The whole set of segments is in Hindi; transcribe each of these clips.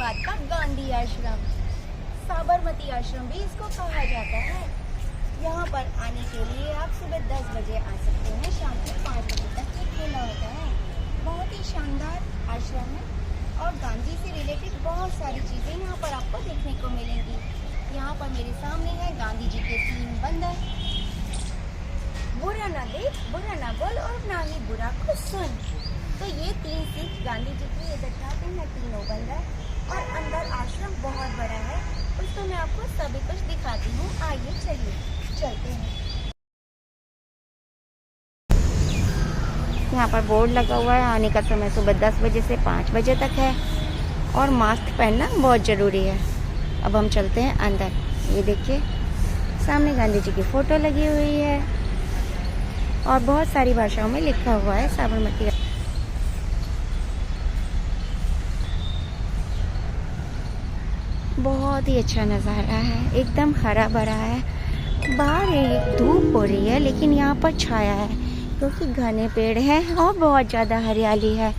हैदराबाद का गांधी आश्रम, साबरमती आश्रम भी इसको कहा जाता है। यहाँ पर आने के लिए आप सुबह 10 बजे आ सकते हैं, शाम को 5 बजे तक ये खुला होता है। बहुत ही शानदार आश्रम है और गांधी से रिलेटेड बहुत सारी चीज़ें यहाँ पर आपको देखने को मिलेंगी। यहाँ पर मेरे सामने है गांधी जी के 3 बंदर, बुरा ना देख, बुरा ना बोल और ना ही बुरा को सुन। तो ये 3 सीख गांधी जी की ये दर्शाते हैं तीनों बंदर। और अंदर आश्रम बहुत बड़ा है, उसको मैं आपको सभी कुछ दिखाती हूँ। आइए चलिए चलते हैं। यहाँ पर बोर्ड लगा हुआ है, आने का समय सुबह 10 बजे से 5 बजे तक है और मास्क पहनना बहुत ज़रूरी है। अब हम चलते हैं अंदर। ये देखिए सामने गांधी जी की फ़ोटो लगी हुई है और बहुत सारी भाषाओं में लिखा हुआ है साबरमती। बहुत ही अच्छा नज़ारा है, एकदम हरा भरा है। बाहर एक धूप हो रही है लेकिन यहाँ पर छाया है क्योंकि घने पेड़ हैं और बहुत ज़्यादा हरियाली है।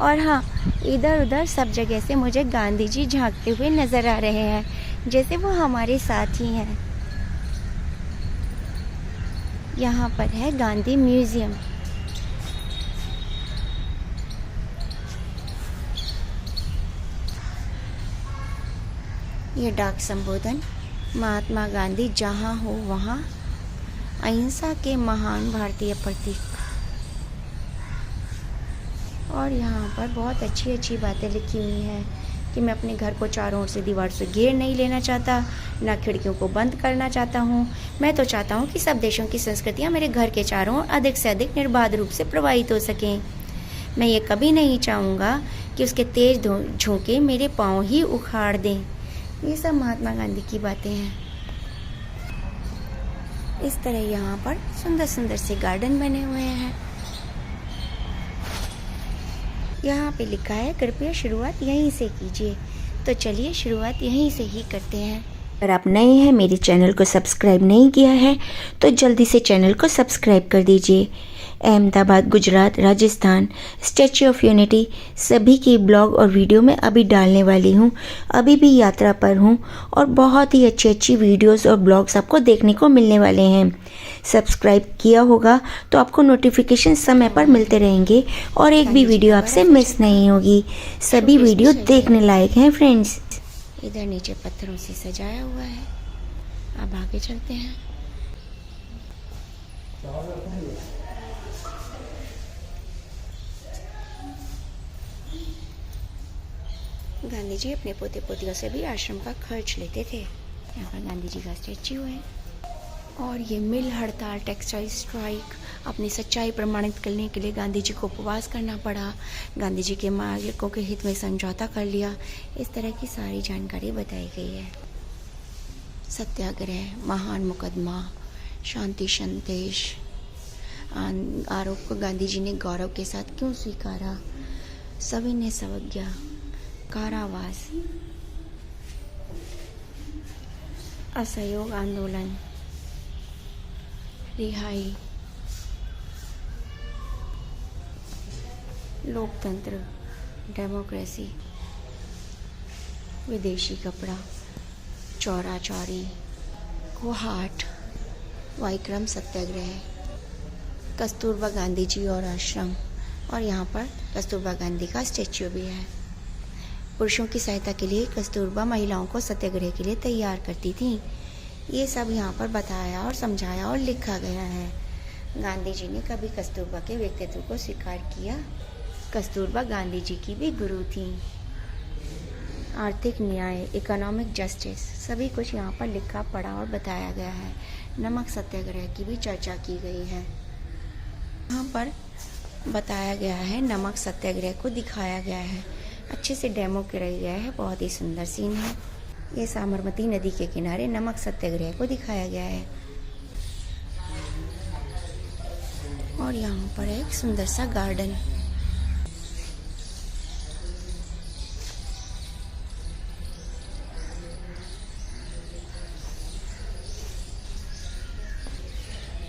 और हाँ, इधर उधर सब जगह से मुझे गांधी जी झांकते हुए नज़र आ रहे हैं, जैसे वो हमारे साथ ही हैं। यहाँ पर है गांधी म्यूज़ियम। ये डाक संबोधन, महात्मा गांधी जहाँ हो वहाँ, अहिंसा के महान भारतीय प्रतीक। और यहाँ पर बहुत अच्छी अच्छी बातें लिखी हुई हैं कि मैं अपने घर को चारों ओर से दीवार से घेर नहीं लेना चाहता, ना खिड़कियों को बंद करना चाहता हूँ। मैं तो चाहता हूँ कि सब देशों की संस्कृतियाँ मेरे घर के चारों ओर अधिक से अधिक निर्बाध रूप से प्रवाहित हो सकें। मैं ये कभी नहीं चाहूँगा कि उसके तेज झोंके मेरे पाँव ही उखाड़ दें। ये सब महात्मा गांधी की बातें हैं। इस तरह यहाँ पर सुंदर सुंदर से गार्डन बने हुए हैं। यहाँ पे लिखा है कृपया शुरुआत यहीं से कीजिए। तो चलिए शुरुआत यहीं से ही करते हैं। अगर आप नए हैं, मेरे चैनल को सब्सक्राइब नहीं किया है तो जल्दी से चैनल को सब्सक्राइब कर दीजिए। Ahmedabad, Gujarat, Rajasthan, statue of unity सभी की ब्लॉग और वीडियो मैं अभी डालने वाली हूँ। अभी भी यात्रा पर हूँ और बहुत ही अच्छी अच्छी वीडियोस और ब्लॉग्स आपको देखने को मिलने वाले हैं। सब्सक्राइब किया होगा तो आपको नोटिफिकेशन समय पर मिलते रहेंगे और एक भी वीडियो आपसे मिस नहीं होगी। सभी वीडियो देखने लायक हैं फ्रेंड्स। इधर नीचे पत्थरों से सजाया हुआ है। अब आगे चलते हैं। गांधी जी अपने पोते पोतियों से भी आश्रम का खर्च लेते थे। यहाँ पर गांधी जी का स्टैच्यू है। और ये मिल हड़ताल, टेक्सटाइल स्ट्राइक, अपनी सच्चाई प्रमाणित करने के लिए गांधी जी को उपवास करना पड़ा। गांधी जी के मालिकों के हित में समझौता कर लिया। इस तरह की सारी जानकारी बताई गई है। सत्याग्रह, महान मुकदमा, शांति संदेश, आरोप को गांधी जी ने गौरव के साथ क्यों स्वीकारा, सविनय अवज्ञा, कारावास, असहयोग आंदोलन, रिहाई, लोकतंत्र, डेमोक्रेसी, विदेशी कपड़ा, चौरा चौरी, कोहाट, वाइक्रम सत्याग्रह, कस्तूरबा गांधी जी और आश्रम। और यहाँ पर कस्तूरबा गांधी का स्टैच्यू भी है। पुरुषों की सहायता के लिए कस्तूरबा महिलाओं को सत्याग्रह के लिए तैयार करती थी। ये सब यहाँ पर बताया और समझाया और लिखा गया है। गांधी जी ने कभी कस्तूरबा के व्यक्तित्व को स्वीकार किया। कस्तूरबा गांधी जी की भी गुरु थी। आर्थिक न्याय, इकोनॉमिक जस्टिस, सभी कुछ यहाँ पर लिखा पढ़ा और बताया गया है। नमक सत्याग्रह की भी चर्चा की गई है। यहाँ पर बताया गया है, नमक सत्याग्रह को दिखाया गया है, अच्छे से डेमो कराया गया है। बहुत ही सुंदर सीन है। ये साबरमती नदी के किनारे नमक सत्याग्रह को दिखाया गया है। और यहाँ पर एक सुंदर सा गार्डन।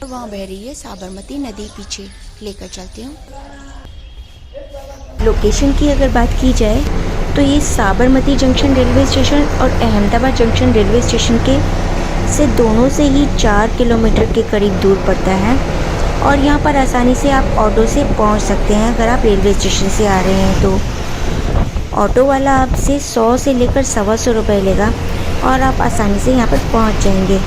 वहाँ बह रही है साबरमती नदी, पीछे लेकर चलती हूँ। लोकेशन की अगर बात की जाए तो ये साबरमती जंक्शन रेलवे स्टेशन और अहमदाबाद जंक्शन रेलवे स्टेशन के से दोनों से ही 4 किलोमीटर के करीब दूर पड़ता है। और यहाँ पर आसानी से आप ऑटो से पहुँच सकते हैं। अगर आप रेलवे स्टेशन से आ रहे हैं तो ऑटो वाला आपसे 100 से लेकर 125 रुपये लेगा और आप आसानी से यहाँ पर पहुँच जाएंगे।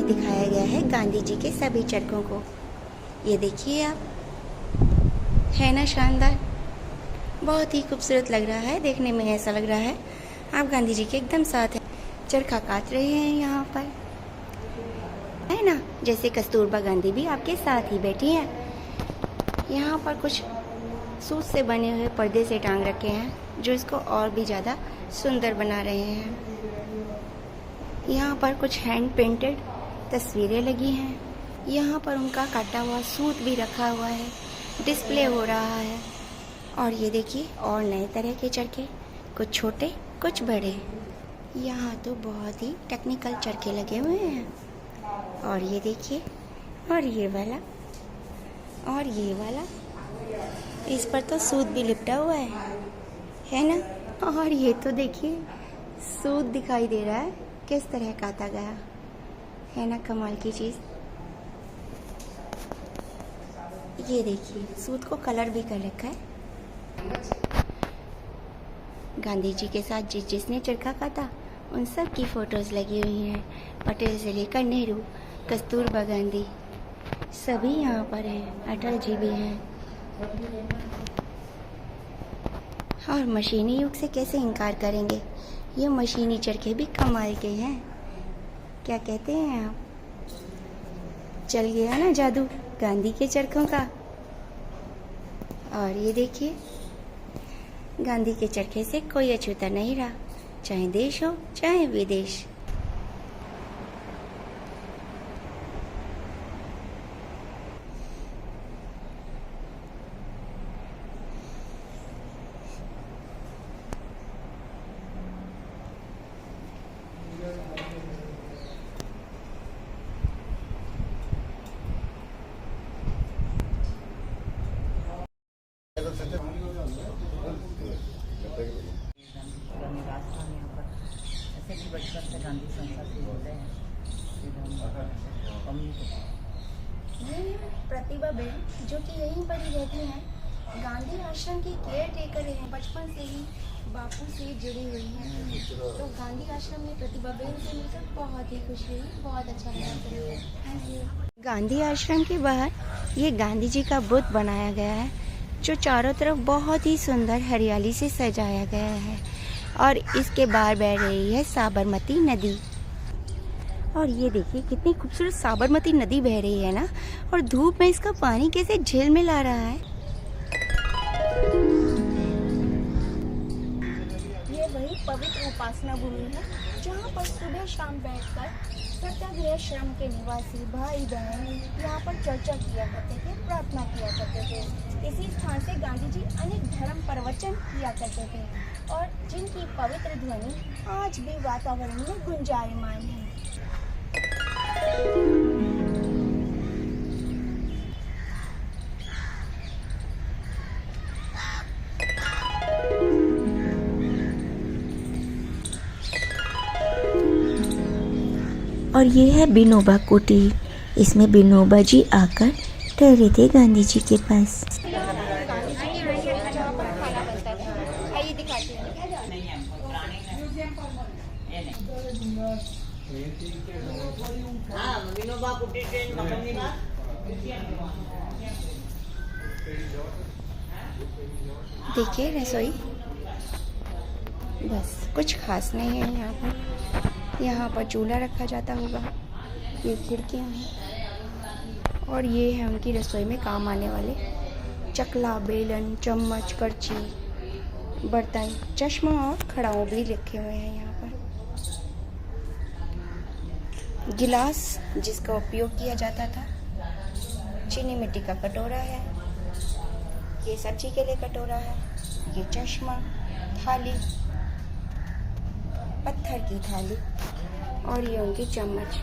दिखाया गया है गांधी जी के सभी चरखों को। ये देखिए आप, है ना शानदार, बहुत ही खूबसूरत लग रहा है। देखने में ऐसा लग रहा है आप गांधी जी के एकदम साथ हैं, चरखा काट रहे हैं यहाँ पर, है ना, जैसे कस्तूरबा गांधी भी आपके साथ ही बैठी हैं। यहाँ पर कुछ सूत से बने हुए पर्दे से टांग रखे हैं जो इसको और भी ज़्यादा सुंदर बना रहे हैं। यहाँ पर कुछ हैंड पेंटेड तस्वीरें लगी हैं। यहाँ पर उनका काटा हुआ सूट भी रखा हुआ है, डिस्प्ले हो रहा है। और ये देखिए और नए तरह के चरखे, कुछ छोटे कुछ बड़े। यहाँ तो बहुत ही टेक्निकल चरखे लगे हुए हैं। और ये देखिए, और ये वाला, और ये वाला, इस पर तो सूत भी लिपटा हुआ है ना। और ये तो देखिए सूत दिखाई दे रहा है किस तरह काटा गया है ना, कमाल की चीज़। ये देखिए सूट को कलर भी कर रखा है। गांधी जी के साथ जिसने चरखा काटा उन सब की फोटोज़ लगी हुई हैं। पटेल से लेकर नेहरू, कस्तूरबा गांधी, सभी यहाँ पर हैं। अटल जी भी हैं। और मशीनी युग से कैसे इनकार करेंगे, ये मशीनी चरखे भी कमाल के हैं। क्या कहते हैं आप, चल गया ना जादू गांधी के चरखों का। और ये देखिए गांधी के चरखे से कोई अछूता नहीं रहा, चाहे देश हो चाहे विदेश। बचपन से गांधी संसद से होते हैं। ये प्रतिभा बेन जो कि यहीं पर ही रहती हैं, गांधी आश्रम की केयर टेकर हैं। बचपन से ही बापू से जुड़ी हुई हैं। तो गांधी आश्रम में प्रतिभा बेन से मिलकर बहुत ही खुश हुई, बहुत अच्छा लगा। गांधी आश्रम के बाहर ये गांधी जी का बुत बनाया गया है जो चारों तरफ बहुत ही सुंदर हरियाली से सजाया गया है। और इसके बाहर बह रही है साबरमती नदी। और ये देखिए कितनी खूबसूरत साबरमती नदी बह रही है ना, और धूप में इसका पानी कैसे झिलमिल आ रहा है। ये वही पवित्र उपासना भूमि है जहाँ पर सुबह शाम बैठकर सत्याग्रह श्रम के निवासी भाई बहन यहाँ पर चर्चा किया करते थे, प्रार्थना किया करते थे। इसी स्थान से गांधी जी अनेक धर्म प्रवचन किया करते थे और जिनकी पवित्र ध्वनि आज भी वातावरण में गुंजायमान है। और ये है विनोबा कुटीर। इसमें विनोबा जी आकर ठहरे थे गांधी जी के पास। देखिए रसोई, बस कुछ खास नहीं है यहाँ पर। यहाँ पर चूल्हा रखा जाता होगा, ये खिड़कियाँ हैं और ये है उनकी रसोई में काम आने वाले चकला, बेलन, चम्मच, करछी, बर्तन, चश्मा और खड़ाऊ भी रखे हुए हैं। यहाँ पर गिलास जिसका उपयोग किया जाता था, चीनी मिट्टी का कटोरा है, ये सब्जी के लिए कटोरा है, ये चश्मा, थाली, पत्थर की थाली, और ये उनकी चम्मच,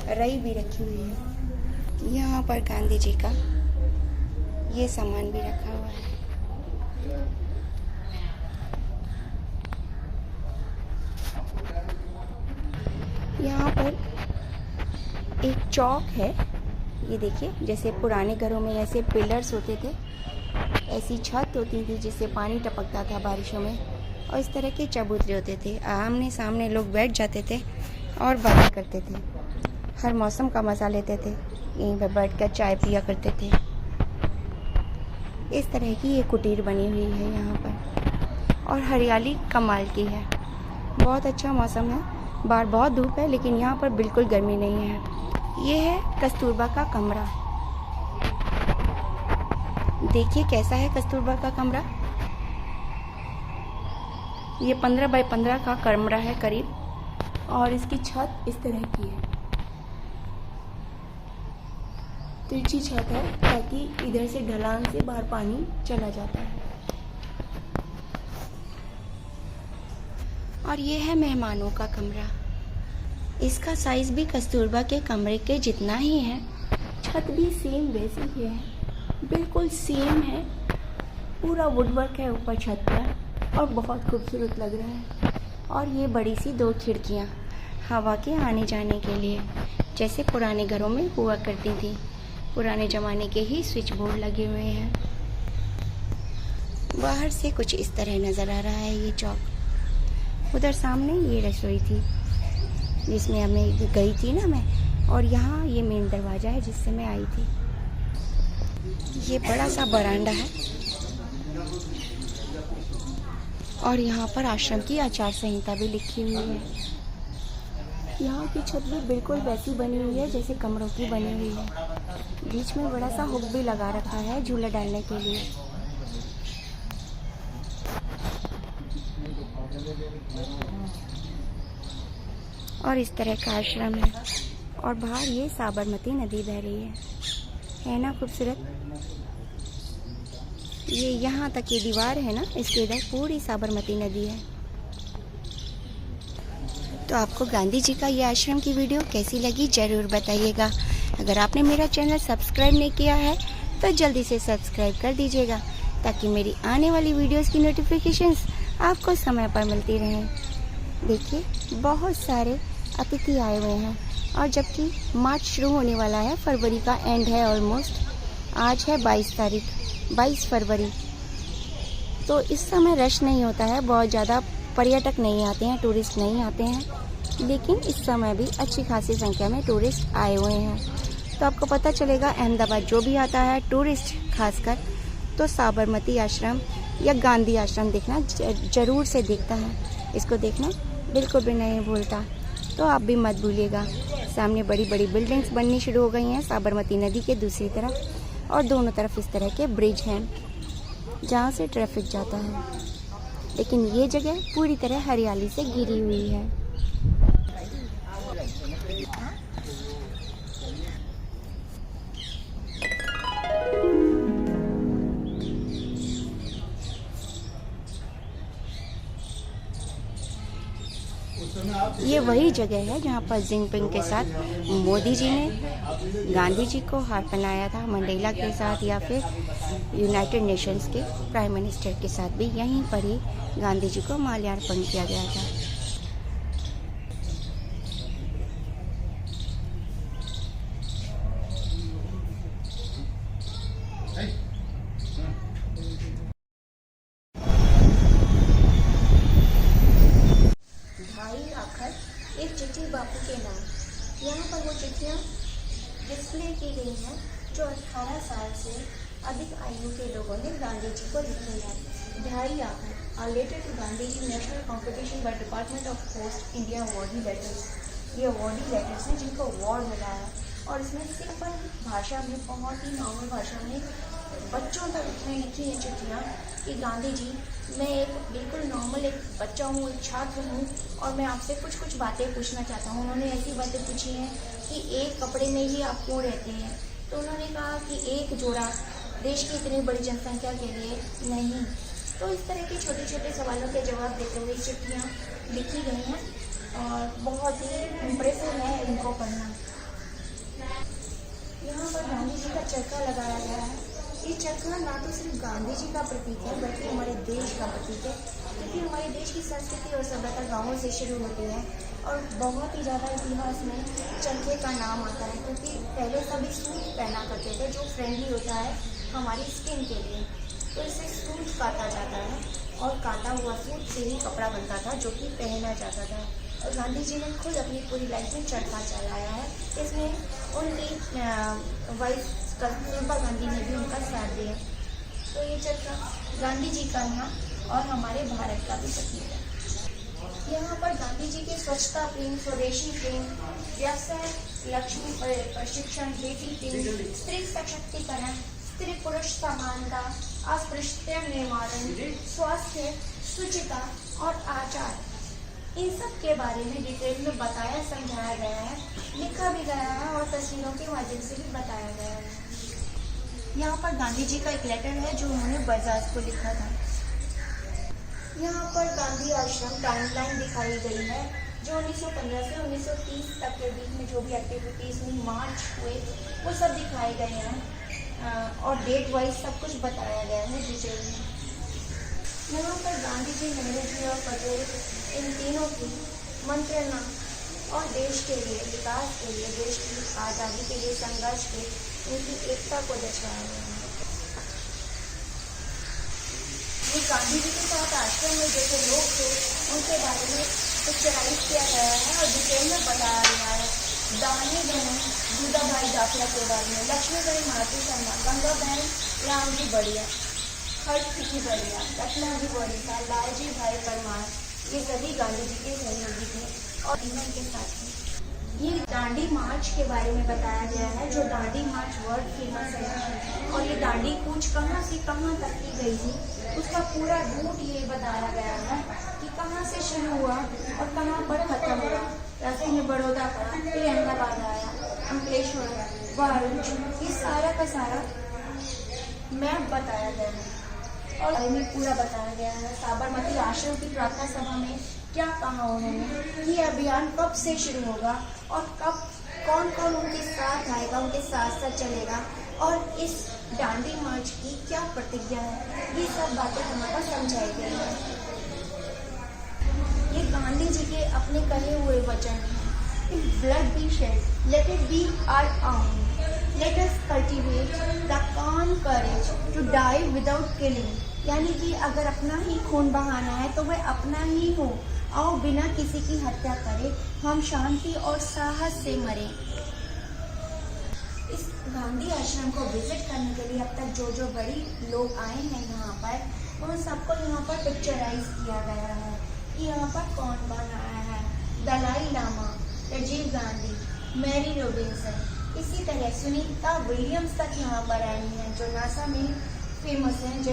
रई भी रखी हुई है। यहाँ पर गांधी जी का ये सामान भी रखा हुआ है। यहाँ पर एक चौक है, ये देखिए, जैसे पुराने घरों में ऐसे पिलर्स होते थे, ऐसी छत होती थी जिससे पानी टपकता था बारिशों में, और इस तरह के चबूतरे होते थे। आमने सामने लोग बैठ जाते थे और बातें करते थे, हर मौसम का मज़ा लेते थे, यहीं पर बैठकर चाय पिया करते थे। इस तरह की ये कुटीर बनी हुई है यहाँ पर, और हरियाली कमाल की है। बहुत अच्छा मौसम है, बाहर बहुत धूप है लेकिन यहाँ पर बिल्कुल गर्मी नहीं है। ये है कस्तूरबा का कमरा। देखिए कैसा है कस्तूरबा का कमरा। ये 15 बाय 15 का कमरा है करीब, और इसकी छत इस तरह की है, तिरछी छत है ताकि इधर से ढलान से बाहर पानी चला जाता है। और ये है मेहमानों का कमरा। इसका साइज भी कस्तूरबा के कमरे के जितना ही है, छत भी सेम वैसी ही है, बिल्कुल सेम है। पूरा वुडवर्क है ऊपर छत पर, और बहुत खूबसूरत लग रहा है। और ये बड़ी सी 2 खिड़कियाँ हवा के आने जाने के लिए, जैसे पुराने घरों में हुआ करती थी। पुराने ज़माने के ही स्विच बोर्ड लगे हुए हैं। बाहर से कुछ इस तरह नज़र आ रहा है ये चौक। उधर सामने ये रसोई थी जिसमें हमें गई थी ना मैं, और यहाँ ये मेन दरवाज़ा है जिससे मैं आई थी। ये बड़ा सा बरामदा है, और यहाँ पर आश्रम की आचार संहिता भी लिखी हुई है। यहाँ की छत भी बिल्कुल वैसी बनी हुई है जैसे कमरों की बनी हुई है। बीच में बड़ा सा हुक भी लगा रखा है झूला डालने के लिए। और इस तरह का आश्रम है, और बाहर ये साबरमती नदी बह रही है ना खूबसूरत। ये यहाँ तक ये दीवार है ना, इसके इधर पूरी साबरमती नदी है। तो आपको गांधी जी का ये आश्रम की वीडियो कैसी लगी ज़रूर बताइएगा। अगर आपने मेरा चैनल सब्सक्राइब नहीं किया है तो जल्दी से सब्सक्राइब कर दीजिएगा, ताकि मेरी आने वाली वीडियोस की नोटिफिकेशंस आपको समय पर मिलती रहें। देखिए बहुत सारे अतिथि आए हुए हैं, और जबकि मार्च शुरू होने वाला है, फरवरी का एंड है ऑलमोस्ट। आज है 22 फरवरी। तो इस समय रश नहीं होता है, बहुत ज़्यादा पर्यटक नहीं आते हैं, टूरिस्ट नहीं आते हैं, लेकिन इस समय भी अच्छी खासी संख्या में टूरिस्ट आए हुए हैं। तो आपको पता चलेगा अहमदाबाद जो भी आता है टूरिस्ट खासकर, तो साबरमती आश्रम या गांधी आश्रम देखना ज़रूर से देखता है। इसको देखना बिल्कुल भी नहीं भूलता। तो आप भी मत भूलिएगा। सामने बड़ी बड़ी बिल्डिंग्स बननी शुरू हो गई हैं साबरमती नदी के दूसरी तरफ, और दोनों तरफ इस तरह के ब्रिज हैं जहाँ से ट्रैफिक जाता है। लेकिन ये जगह पूरी तरह हरियाली से घिरी हुई है। ये वही जगह है जहाँ पर जिनपिंग के साथ मोदी जी ने गांधी जी को हार पहनाया था, मंडेला के साथ या फिर यूनाइटेड नेशंस के प्राइम मिनिस्टर के साथ भी यहीं पर ही गांधी जी को माल्यार्पण किया गया था। एक चिट्ठी बापू के नाम। यहाँ पर वो चिट्ठियाँ डिस्प्ले की गई हैं जो 18 साल से अधिक आयु के लोगों ने गांधी जी को लिखी हैं। ढाई आखिर आर letter to Gandhi ji national competition by department of post India awardee letters. ये अवॉर्डी लेटर्स हैं जिनको अवार्ड मिला है, और इसमें सिंपल भाषा में, बहुत ही नॉर्मल भाषा में बच्चों तक उसने लिखी हैं चिट्ठियाँ कि गांधी जी, मैं एक बिल्कुल नॉर्मल एक बच्चा हूँ, एक छात्र हूँ, और मैं आपसे कुछ बातें पूछना चाहता हूँ। उन्होंने ऐसी बातें पूछी हैं कि एक कपड़े में ही आप क्यों रहते हैं। तो उन्होंने कहा कि एक जोड़ा देश की इतनी बड़ी जनसंख्या के लिए नहीं। तो इस तरह के छोटे छोटे सवालों के जवाब देते हुए चिट्ठियाँ लिखी गई हैं और बहुत ही इम्प्रेसिव है इनको पढ़ना। यहाँ पर गांधी जी का चरखा लगाया गया है। ये चरखा ना तो सिर्फ गांधी जी का प्रतीक है बल्कि हमारे देश का प्रतीक है, क्योंकि हमारे देश की संस्कृति और सभ्यता गाँवों से शुरू होती है और बहुत ही ज़्यादा इतिहास में चरखे का नाम आता है, क्योंकि पहले सभी सूट पहना करते थे जो फ्रेंडली होता है हमारी स्किन के लिए। तो इसे सूट काटा जाता है और काटा हुआ सूट से ही कपड़ा बनता था जो कि पहना जाता था। और गांधी जी ने खुद अपनी पूरी लाइफ में चरखा चलाया है। इसमें उनकी वाइफ कस्तूरबा गांधी ने भी उनका साथ दिया। तो ये चरखा गांधी जी का यहाँ और हमारे भारत का भी प्रतीक है। यहाँ पर गांधी जी के स्वच्छता प्रेम, स्वदेशी प्रेम, व्यवसाय लक्ष्मी प्रशिक्षण, बेटी प्रेम, स्त्री सशक्तिकरण, स्त्री पुरुष समानता, अस्पृश्यता निर्माण, स्वास्थ्य, शुचिता और आचार, इन सब के बारे में डिटेल में बताया समझाया गया है, लिखा भी गया है और तस्वीरों के माध्यम से भी बताया गया है। यहाँ पर गांधी जी का एक लेटर है जो उन्होंने बजाज को लिखा था। यहाँ पर गांधी आश्रम टाइमलाइन दिखाई गई है जो 1915 से 1930 तक के बीच में जो भी एक्टिविटीज़ में मार्च हुए वो सब दिखाए गए हैं और डेट वाइज सब कुछ बताया गया है डिटेल में। यहाँ पर गांधी जी, नेहरू जी और पटेल इन तीनों की मंत्रणा और देश के लिए, विकास के लिए, देश की आज़ादी के लिए संघर्ष के, उनकी एकता को दर्शाया गया है। ये गांधी जी के साथ आश्रम में जैसे लोग थे उनके बारे में पिक्चराइज किया गया है और डिटेल में बताया गया है। दानी बहन दूधा भाई दाखला के बारे में, लक्ष्मीबाई मारुति शर्मा, गंगा बहन रामजी बढ़िया, हर्ष की बढ़िया, रत्ना जी बढ़िया, लालजी भाई परमार, ये सभी गांधी जी के सहयोगी थे और इनके साथ थे। ये दांडी मार्च के बारे में बताया गया है जो दांडी मार्च वर्ल्ड फेमस है और ये दांडी कूच कहाँ से कहाँ तक की गई थी उसका पूरा रूट ये बताया गया है कि कहाँ से शुरू हुआ और कहाँ पर खत्म हुआ। रास्ते में बड़ौदा पड़ा, फिर अहमदाबाद आया, अंकलेश्वर, भरूच, ये सारा का सारा मैप बताया गया है और इनमें पूरा बताया गया है। साबरमती आश्रम की प्रार्थना सभा में क्या कहा उन्होंने, ये अभियान कब से शुरू होगा और कब कौन कौन उनके साथ आएगा, उनके साथ साथ चलेगा और इस दांडी मार्च की क्या प्रतिज्ञा है, ये सब बातें हमारा समझाई गई है। ये गांधी जी के अपने कहे हुए वचन हैं। If blood be shed, let it be our own. Let us cultivate the calm courage to die without killing. यानी कि अगर अपना ही खून बहाना है तो वह अपना ही हो, आओ बिना किसी की हत्या करें, हम शांति और साहस से मरें। इस गांधी आश्रम को विजिट करने के लिए अब तक जो जो बड़ी लोग आए हैं यहाँ पर उन सबको यहाँ पर पिक्चराइज किया गया है कि यहाँ पर कौन कौन आया है। दलाई लामा, राजीव गांधी, मैरी रॉबिन्सन, इसी तरह सुनीता विलियम्स तक यहाँ पर आई हैं जो नासा में फेमस हैं,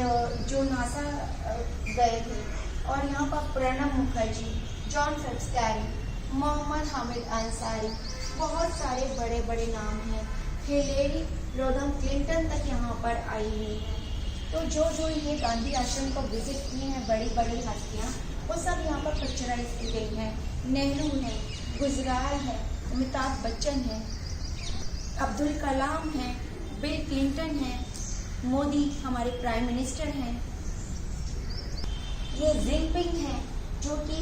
जो नासा गए थे। और यहाँ पर Pranab Mukherjee, John Phillips Carey, Mohammad Hamid Ansari, बहुत सारे बड़े बड़े नाम हैं। हिलेरी रोडम क्लिंटन तक यहाँ पर आई है। तो जो जो ये गांधी आश्रम को विजिट किए हैं बड़ी बड़ी हस्तियाँ वो सब यहाँ पर पिक्चराइज की गई हैं। नेहरू है, गुजराल है, अमिताभ बच्चन है, अब्दुल कलाम है, बिल क्लिंटन है, मोदी हमारे प्राइम मिनिस्टर हैं, ये जिनपिंग है जो कि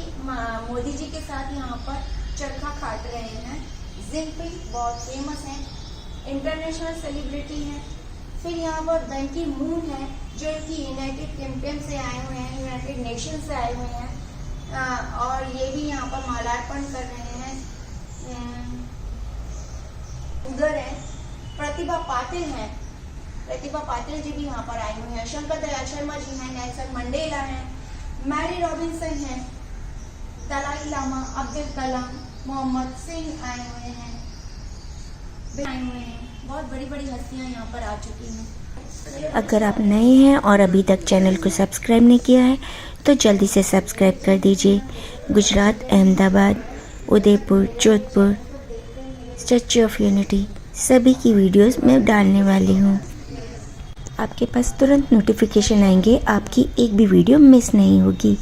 मोदी जी के साथ यहाँ पर चरखा काट रहे हैं। जिनपिंग बहुत फेमस है, इंटरनेशनल सेलिब्रिटी है। फिर यहाँ पर बैन की मून है जो कि यूनाइटेड किंगडम से आए हुए हैं, यूनाइटेड नेशन से आए हुए हैं और ये भी यहाँ पर माल्यार्पण कर रहे हैं। उधर है प्रतिभा पाटिल है, प्रतिभा पाटिल जी भी यहाँ पर आए हुए हैं। शंकर दयाल शर्मा जी हैं, नेल्सन मंडेला हैं, मैरी रॉबिन्सन हैं, दलाई लामा, अब्दुल कलाम, मोहम्मद सिंह आए हुए हैं, बहुत बड़ी बड़ी हस्तियाँ यहाँ पर आ चुकी हैं। अगर आप नए हैं और अभी तक चैनल को सब्सक्राइब नहीं किया है तो जल्दी से सब्सक्राइब कर दीजिए। Gujarat, Ahmedabad, Udaipur, Jodhpur, statue of unity सभी की वीडियोस मैं डालने वाली हूँ। आपके पास तुरंत नोटिफिकेशन आएंगे, आपकी एक भी वीडियो मिस नहीं होगी।